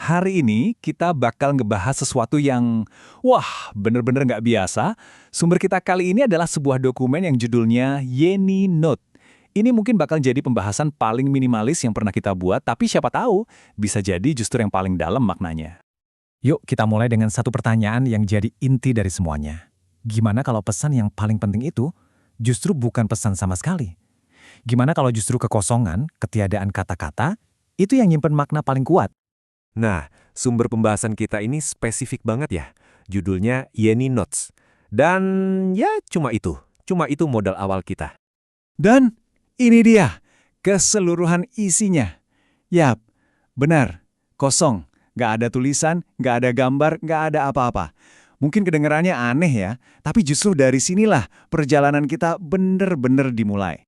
Hari ini kita bakal ngebahas sesuatu yang, wah, bener-bener nggak biasa. Sumber kita kali ini adalah sebuah dokumen yang judulnya Yeni Note. Ini mungkin bakal jadi pembahasan paling minimalis yang pernah kita buat, tapi siapa tahu bisa jadi justru yang paling dalam maknanya. Yuk kita mulai dengan satu pertanyaan yang jadi inti dari semuanya. Gimana kalau pesan yang paling penting itu justru bukan pesan sama sekali? Gimana kalau justru kekosongan, ketiadaan kata-kata, itu yang nyimpen makna paling kuat? Nah, sumber pembahasan kita ini spesifik banget ya. Judulnya Yeni Notes. Dan ya cuma itu modal awal kita. Dan ini dia, keseluruhan isinya. Yap, benar, kosong. Nggak ada tulisan, nggak ada gambar, nggak ada apa-apa. Mungkin kedengarannya aneh ya, tapi justru dari sinilah perjalanan kita bener-bener dimulai.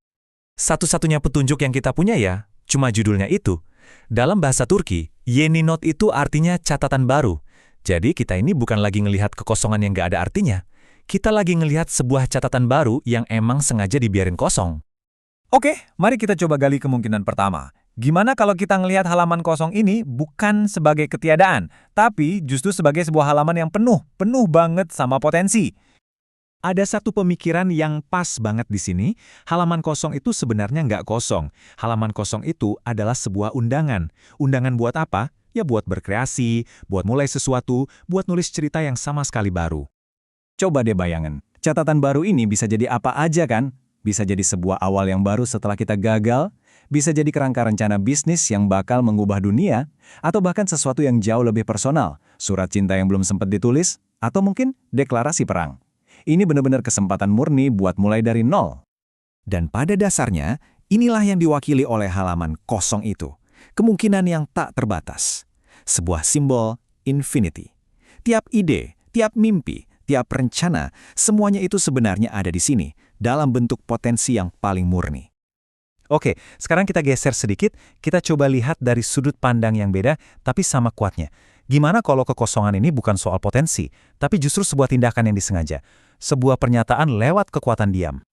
Satu-satunya petunjuk yang kita punya ya, cuma judulnya itu. Dalam bahasa Turki, Yeni Note itu artinya catatan baru. Jadi kita ini bukan lagi ngelihat kekosongan yang nggak ada artinya. Kita lagi ngelihat sebuah catatan baru yang emang sengaja dibiarin kosong. Oke, mari kita coba gali kemungkinan pertama. Gimana kalau kita ngelihat halaman kosong ini bukan sebagai ketiadaan, tapi justru sebagai sebuah halaman yang penuh banget sama potensi. Ada satu pemikiran yang pas banget di sini, halaman kosong itu sebenarnya nggak kosong. Halaman kosong itu adalah sebuah undangan. Undangan buat apa? Ya buat berkreasi, buat mulai sesuatu, buat nulis cerita yang sama sekali baru. Coba deh bayangin, catatan baru ini bisa jadi apa aja kan? Bisa jadi sebuah awal yang baru setelah kita gagal, bisa jadi kerangka rencana bisnis yang bakal mengubah dunia, atau bahkan sesuatu yang jauh lebih personal, surat cinta yang belum sempat ditulis, atau mungkin deklarasi perang. Ini benar-benar kesempatan murni buat mulai dari nol. Dan pada dasarnya, inilah yang diwakili oleh halaman kosong itu. Kemungkinan yang tak terbatas. Sebuah simbol infinity. Tiap ide, tiap mimpi, tiap rencana, semuanya itu sebenarnya ada di sini, dalam bentuk potensi yang paling murni. Oke, sekarang kita geser sedikit, kita coba lihat dari sudut pandang yang beda, tapi sama kuatnya. Gimana kalau kekosongan ini bukan soal potensi, tapi justru sebuah tindakan yang disengaja? Sebuah pernyataan lewat kekuatan diam.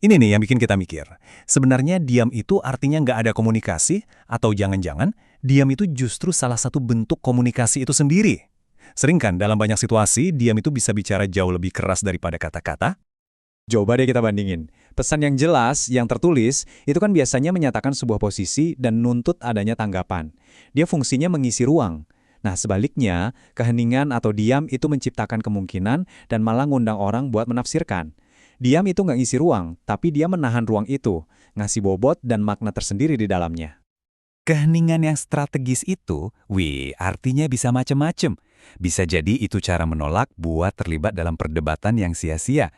Ini nih yang bikin kita mikir. Sebenarnya diam itu artinya nggak ada komunikasi, atau jangan-jangan diam itu justru salah satu bentuk komunikasi itu sendiri. Sering kan dalam banyak situasi, diam itu bisa bicara jauh lebih keras daripada kata-kata? Coba deh kita bandingin. Pesan yang jelas, yang tertulis, itu kan biasanya menyatakan sebuah posisi dan nuntut adanya tanggapan. Dia fungsinya mengisi ruang. Nah, sebaliknya, keheningan atau diam itu menciptakan kemungkinan dan malah ngundang orang buat menafsirkan. Diam itu nggak ngisi ruang, tapi dia menahan ruang itu, ngasih bobot dan makna tersendiri di dalamnya. Keheningan yang strategis itu, artinya bisa macem-macem. Bisa jadi itu cara menolak buat terlibat dalam perdebatan yang sia-sia.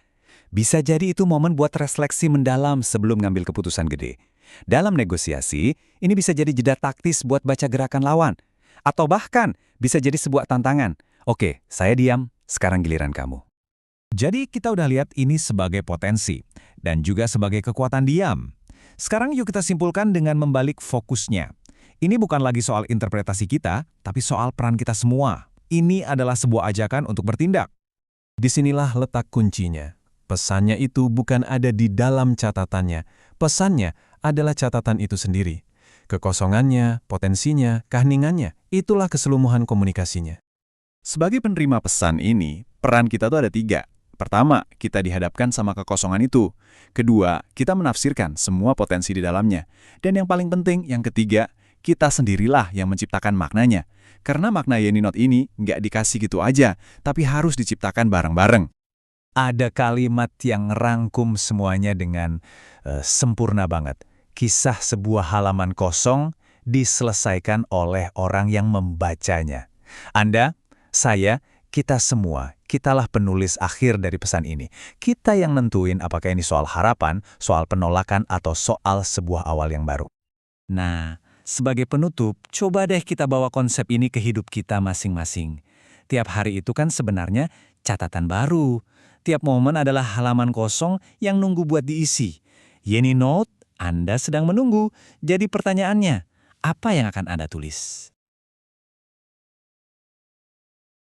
Bisa jadi itu momen buat refleksi mendalam sebelum ngambil keputusan gede. Dalam negosiasi, ini bisa jadi jeda taktis buat baca gerakan lawan. Atau bahkan bisa jadi sebuah tantangan. Oke, saya diam, sekarang giliran kamu. Jadi kita udah lihat ini sebagai potensi, dan juga sebagai kekuatan diam. Sekarang yuk kita simpulkan dengan membalik fokusnya. Ini bukan lagi soal interpretasi kita, tapi soal peran kita semua. Ini adalah sebuah ajakan untuk bertindak. Disinilah letak kuncinya. Pesannya itu bukan ada di dalam catatannya. Pesannya adalah catatan itu sendiri. Kekosongannya, potensinya, keheningannya, itulah keseluruhan komunikasinya. Sebagai penerima pesan ini, peran kita tuh ada 3. Pertama, kita dihadapkan sama kekosongan itu. Kedua, kita menafsirkan semua potensi di dalamnya. Dan yang paling penting, yang ketiga, kita sendirilah yang menciptakan maknanya. Karena makna Yeni Note ini nggak dikasih gitu aja, tapi harus diciptakan bareng-bareng. Ada kalimat yang rangkum semuanya dengan sempurna banget. Kisah sebuah halaman kosong diselesaikan oleh orang yang membacanya. Anda, saya, kita semua, kitalah penulis akhir dari pesan ini. Kita yang nentuin apakah ini soal harapan, soal penolakan, atau soal sebuah awal yang baru. Nah, sebagai penutup, coba deh kita bawa konsep ini ke hidup kita masing-masing. Tiap hari itu kan sebenarnya catatan baru. Tiap momen adalah halaman kosong yang nunggu buat diisi. Yeni Note, Anda sedang menunggu. Jadi pertanyaannya, apa yang akan Anda tulis?